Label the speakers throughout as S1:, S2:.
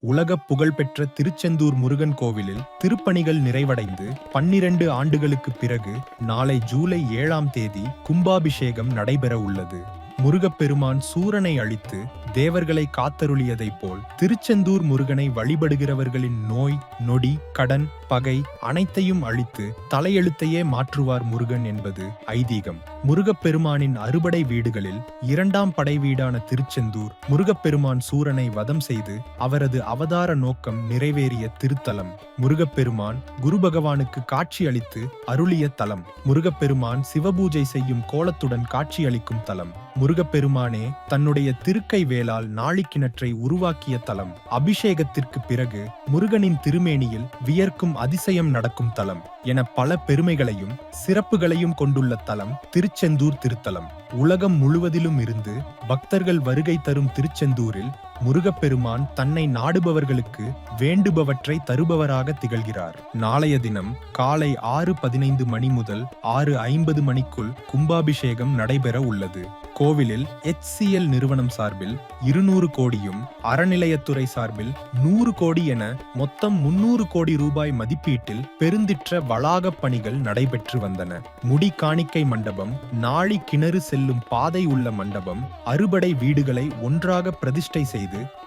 S1: உலகப் புகழ்பெற்ற திருச்செந்தூர் முருகன் கோவிலில் திருப்பணிகள் நிறைவடைந்து 12 ஆண்டுகளுக்குப் பிறகு நாளை ஜூலை 7ஆம் தேதி கும்பாபிஷேகம் நடைபெற உள்ளது. முருகப்பெருமான் சூரனை அழித்து தேவர்களை காத்தருளியதைப் போல் திருச்செந்தூர் முருகனை வழிபடுகிறவர்களின் நோய் நொடி கடன் பகை அனைத்தையும் அழித்து தலையெழுத்தையே மாற்றுவார் முருகன் என்பது ஐதீகம். முருகப்பெருமானின் அறுபடை வீடுகளில் 2ஆம் படை வீடான திருச்செந்தூர் முருகப்பெருமான் சூரனை வதம் செய்து அவரது அவதார நோக்கம் நிறைவேறிய திருத்தலம். முருகப்பெருமான் குரு பகவானுக்கு காட்சியளித்து அருளிய தலம். முருகப்பெருமான் சிவபூஜை செய்யும் கோலத்துடன் காட்சியளிக்கும் தலம். முருகப்பெருமானே தன்னுடைய திருக்கை வேலால் நாழிக்கிணற்றை உருவாக்கிய தலம். அபிஷேகத்திற்கு பிறகு முருகனின் திருமேனியில் வியர்க்கும் அதிசயம் நடக்கும் தலம் என பல பெருமைகளையும் சிறப்புகளையும் கொண்டுள்ள தலம் திருச்செந்தூர் திருத்தலம். உலகம் முழுவதிலும் இருந்து பக்தர்கள் வருகை தரும் திருச்செந்தூரில் முருகப்பெருமான் தன்னை நாடுபவர்களுக்கு வேண்டுபவற்றை தருபவராக திகழ்கிறார். நாளைய தினம் காலை 6:15 மணி முதல் 6:50 மணிக்குள் கும்பாபிஷேகம் நடைபெற உள்ளது. கோவிலில் HCL நிறுவனம் சார்பில் 200 கோடியும் அறநிலையத்துறை சார்பில் 100 கோடி என மொத்தம் 300 கோடி ரூபாய் மதிப்பீட்டில் பெருந்திற்ற வளாகப் பணிகள் நடைபெற்று வந்தன. முடி காணிக்கை மண்டபம், நாழி கிணறு செல்லும் பாதை உள்ள மண்டபம், அறுபடை வீடுகளை ஒன்றாக பிரதிஷ்டை செய்து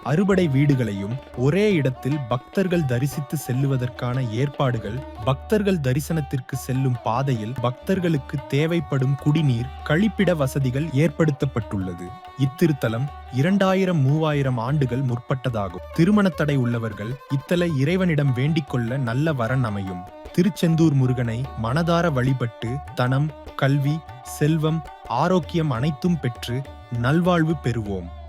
S1: அறுபடை வீடுகளையும் ஒரே இடத்தில் பக்தர்கள் தரிசித்து செல்லுவதற்கான ஏற்பாடுகள், பக்தர்கள் தரிசனத்திற்கு செல்லும் பாதையில் பக்தர்களுக்கு தேவைப்படும் குடிநீர், கழிப்பிட வசதிகள் ஏற்படுத்தப்பட்டுள்ளது. இத்திருத்தலம் 2000-3000 ஆண்டுகள் முற்பட்டதாகும். திருமண தடை உள்ளவர்கள் இத்தல இறைவனிடம் வேண்டிக் கொள்ள நல்ல வரன் அமையும். திருச்செந்தூர் முருகனை மனதார வழிபட்டு தனம், கல்வி, செல்வம், ஆரோக்கியம் அனைத்தும் பெற்று நல்வாழ்வு பெறுவோம்.